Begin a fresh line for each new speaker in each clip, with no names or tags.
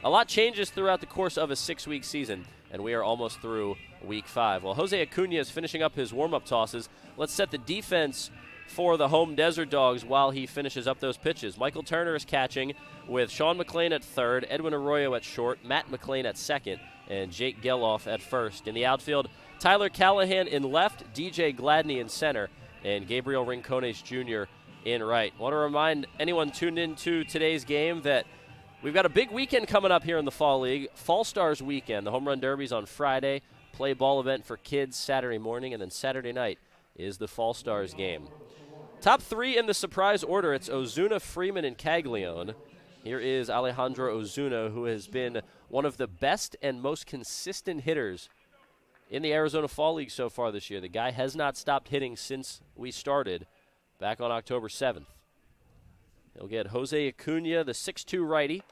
A lot changes throughout the course of a 6-week season, and we are almost through week 5. While Jose Acuna is finishing up his warm-up tosses, let's set the defense for the home Desert Dogs while he finishes up those pitches. Michael Turner is catching with Sean McLean at third, Edwin Arroyo at short, Matt McLean at second, and Jake Geloff at first. In the outfield, Tyler Callahan in left, DJ Gladney in center, and Gabriel Rincones Jr. in right. Want to remind anyone tuned into today's game that we've got a big weekend coming up here in the Fall League. Fall Stars weekend. The Home Run Derby's on Friday. Play ball event for kids Saturday morning, and then Saturday night is the Fall Stars game. Top 3 in the surprise order. It's Ozuna, Freeman, and Caglianone. Here is Alejandro Ozuna, who has been one of the best and most consistent hitters in the Arizona Fall League so far this year. The guy has not stopped hitting since we started back on October 7th. He'll get Jose Acuna, the 6'2 righty.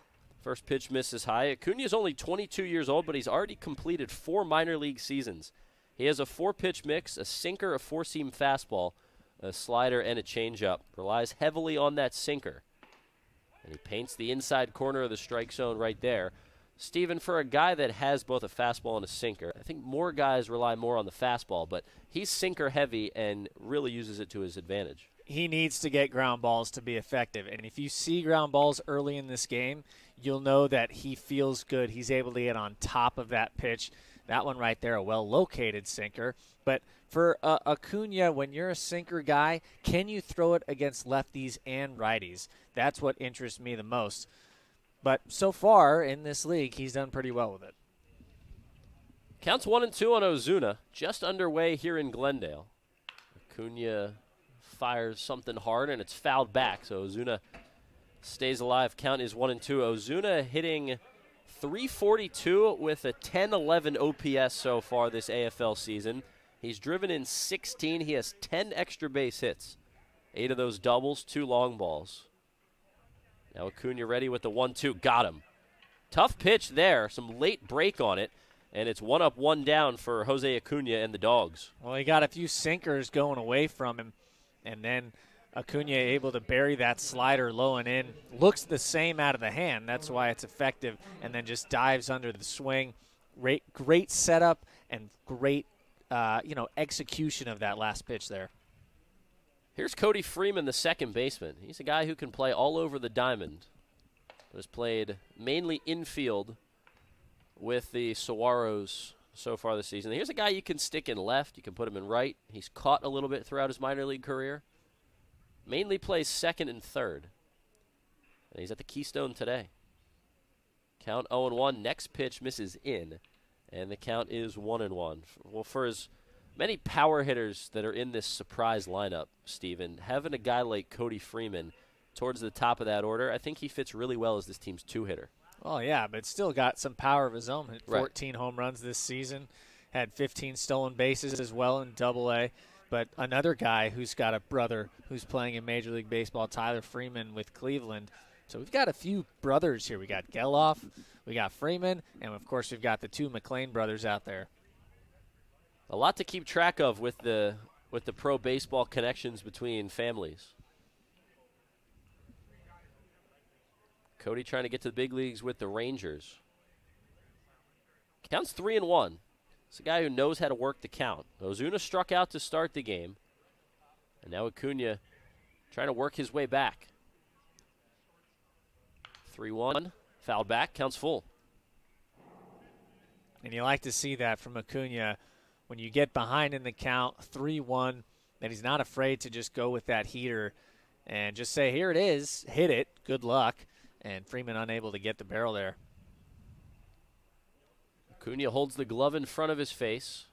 First pitch misses high. Acuna is only 22 years old, but he's already completed 4 minor league seasons. He has a 4-pitch mix, a sinker, a 4-seam fastball, a slider, and a changeup. Relies heavily on that sinker. And he paints the inside corner of the strike zone right there. Steven, for a guy that has both a fastball and a sinker, I think more guys rely more on the fastball, but he's sinker heavy and really uses it to his advantage.
He needs to get ground balls to be effective. And if you see ground balls early in this game, you'll know that he feels good. He's able to get on top of that pitch. That one right there, a well-located sinker. But for Acuna, when you're a sinker guy, can you throw it against lefties and righties? That's what interests me the most. But so far in this league, he's done pretty well with it.
Counts 1-2 on Ozuna, just underway here in Glendale. Acuna fires something hard, and it's fouled back, so Ozuna stays alive. Count is 1-2. Ozuna hitting .342 with a 10-11 OPS so far this AFL season. He's driven in 16. He has 10 extra base hits. 8 of those doubles, 2 long balls. Now Acuna ready with the 1-2. Got him. Tough pitch there. Some late break on it. And it's 1 up, 1 down for Jose Acuna and the Dogs.
Well, he got a few sinkers going away from him. And then Acuna able to bury that slider low and in. Looks the same out of the hand. That's why it's effective. And then just dives under the swing. Great setup and great execution of that last pitch there.
Here's Cody Freeman, the second baseman. He's a guy who can play all over the diamond. Has played mainly infield with the Saguaros so far this season. Here's a guy you can stick in left. You can put him in right. He's caught a little bit throughout his minor league career. Mainly plays second and third. And he's at the Keystone today. Count 0-1. Next pitch misses in. And the count is 1-1. Well, for as many power hitters that are in this surprise lineup, Steven, having a guy like Cody Freeman towards the top of that order, I think he fits really well as this team's 2-hitter.
Oh, yeah, but still got some power of his own. Hit 14
right.
home runs this season. Had 15 stolen bases as well in Double-A. But another guy who's got a brother who's playing in Major League Baseball, Tyler Freeman with Cleveland. So we've got a few brothers here. We got Geloff, we got Freeman, and, of course, we've got the 2 McLean brothers out there.
A lot to keep track of with the pro baseball connections between families. Cody trying to get to the big leagues with the Rangers. Counts 3-1. It's a guy who knows how to work the count. Ozuna struck out to start the game. And now Acuna trying to work his way back. 3-1. Fouled back. Counts full.
And you like to see that from Acuna. When you get behind in the count, 3-1, that he's not afraid to just go with that heater and just say, here it is, hit it, good luck. And Freeman unable to get the barrel there.
Acuna holds the glove in front of his face.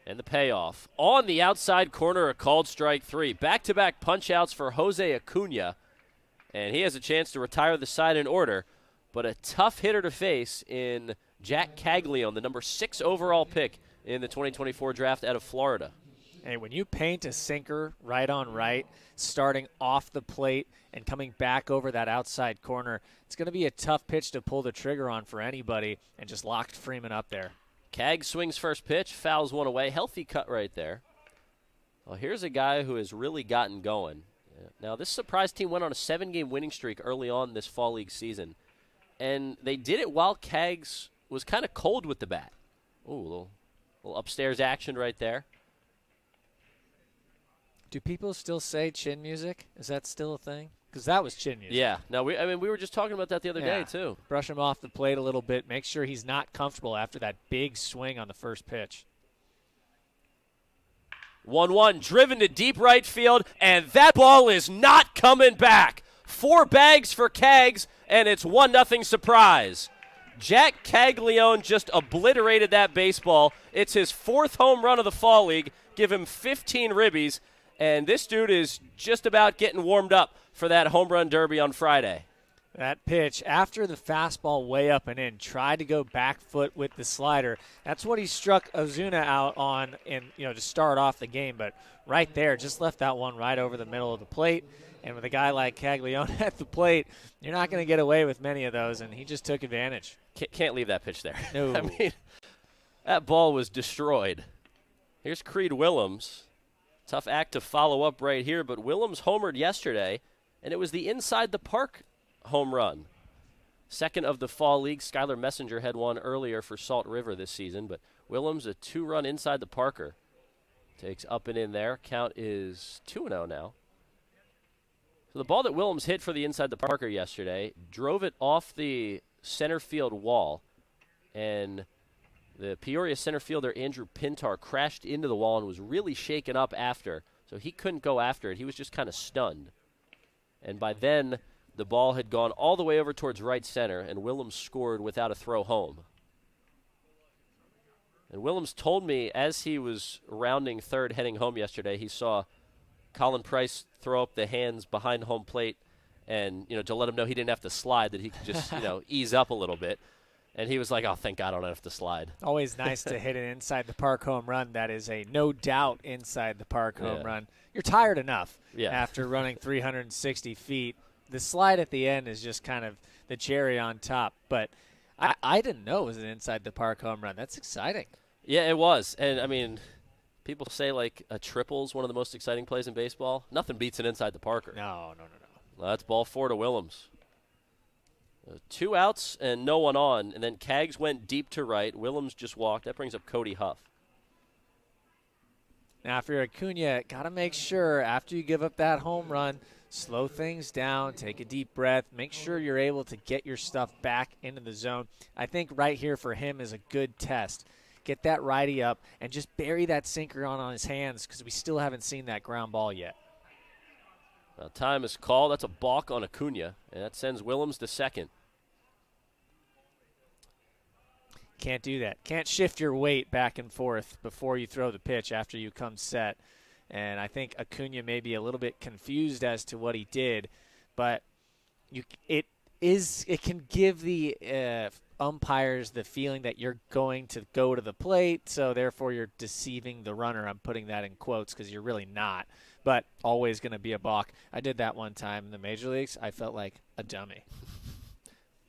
And the payoff. On the outside corner, a called strike 3. Back-to-back punch-outs for Jose Acuna. And he has a chance to retire the side in order. But a tough hitter to face in Jac Caglianone, the number 6 overall pick in the 2024 draft out of Florida.
Hey, when you paint a sinker right on right, starting off the plate and coming back over that outside corner, it's going to be a tough pitch to pull the trigger on for anybody, and just locked Freeman up there.
Cag swings first pitch, fouls one away. Healthy cut right there. Well, here's a guy who has really gotten going. Now, this surprise team went on a 7-game winning streak early on this Fall League season. and they did it while Cags was kind of cold with the bat. Ooh, a little upstairs action right there.
Do people still say chin music? Is that still a thing? Because that was chin music.
Yeah. No, we were just talking about that the other day, too.
Brush him off the plate a little bit. Make sure he's not comfortable after that big swing on the first pitch.
1-1, driven to deep right field, and that ball is not coming back. 4 bags for Cags, and it's 1-0 surprise. Jac Caglianone just obliterated that baseball. It's his 4th home run of the fall league. Give him 15 ribbies, and this dude is just about getting warmed up for that home run derby on Friday.
That pitch, after the fastball way up and in, tried to go back foot with the slider. That's what he struck Ozuna out on to start off the game. But right there, just left that one right over the middle of the plate. And with a guy like Caglianone at the plate, you're not going to get away with many of those, and he just took advantage.
Can't leave that pitch there.
No.
I mean, that ball was destroyed. Here's Creed Willems. Tough act to follow up right here, but Willems homered yesterday, and it was the inside the park home run. 2nd of the fall league. Skylar Messenger had one earlier for Salt River this season, but Willems, a 2-run inside the parker. Takes up and in there. Count is 2-0 now. So the ball that Willems hit for the inside the parker yesterday drove it off the center field wall, and the Peoria center fielder Andrew Pintar crashed into the wall and was really shaken up after, so he couldn't go after it. He was just kind of stunned. And by then, the ball had gone all the way over towards right center, and Willems scored without a throw home. And Willems told me as he was rounding third heading home yesterday, he saw Colin Price throw up the hands behind home plate and, to let him know he didn't have to slide, that he could just, ease up a little bit. And he was like, oh, thank God I don't have to slide.
Always nice to hit an inside the park home run. That is a no doubt inside the park home run. You're tired enough after running 360 feet. The slide at the end is just kind of the cherry on top. But I didn't know it was an inside the park home run. That's exciting.
Yeah, it was. And, I mean, people say, like, a triple is one of the most exciting plays in baseball. Nothing beats an inside the parker.
No.
Well, that's ball 4 to Willems. 2 outs and no one on, and then Cags went deep to right. Willems just walked. That brings up Cody Huff.
Now, if you're Acuna, got to make sure after you give up that home run, slow things down, take a deep breath, make sure you're able to get your stuff back into the zone. I think right here for him is a good test. Get that righty up and just bury that sinker on his hands because we still haven't seen that ground ball yet.
Now, time is called. That's a balk on Acuna, and that sends Willems to second.
Can't do that. Can't shift your weight back and forth before you throw the pitch after you come set. And I think Acuna may be a little bit confused as to what he did, but it can give the umpires the feeling that you're going to go to the plate, so therefore you're deceiving the runner. I'm putting that in quotes because you're really not, but always going to be a balk. I did that one time in the major leagues. I felt like a dummy.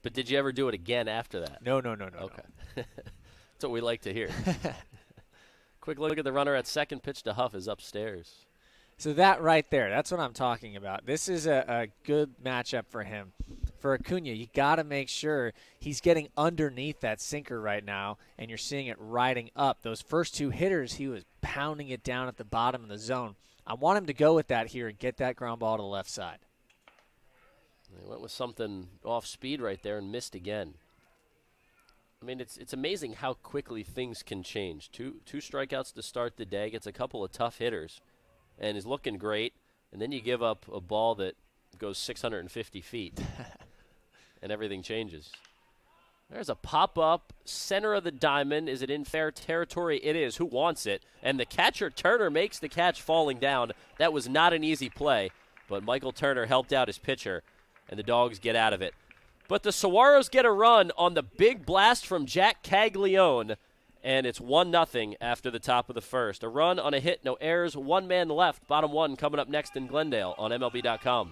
But did you ever do it again after that?
No.
Okay. That's what we like to hear. Quick look at the runner at second. Pitch to Huff is upstairs.
So that right there, that's what I'm talking about. This is a good matchup for him. For Acuna, you got to make sure he's getting underneath that sinker right now, and you're seeing it riding up. Those first 2 hitters, he was pounding it down at the bottom of the zone. I want him to go with that here and get that ground ball to the left side.
They went with something off speed right there and missed again. I mean, it's amazing how quickly things can change. Two strikeouts to start the day, gets a couple of tough hitters, and is looking great. And then you give up a ball that goes 650 feet, and everything changes. There's a pop-up, center of the diamond. Is it in fair territory? It is. Who wants it? And the catcher, Turner, makes the catch falling down. That was not an easy play, but Michael Turner helped out his pitcher, and the Dogs get out of it. But the Saguaros get a run on the big blast from Jac Caglianone, and it's 1-0 after the top of the first. A run on a hit, no errors, 1 man left. Bottom 1 coming up next in Glendale on MLB.com.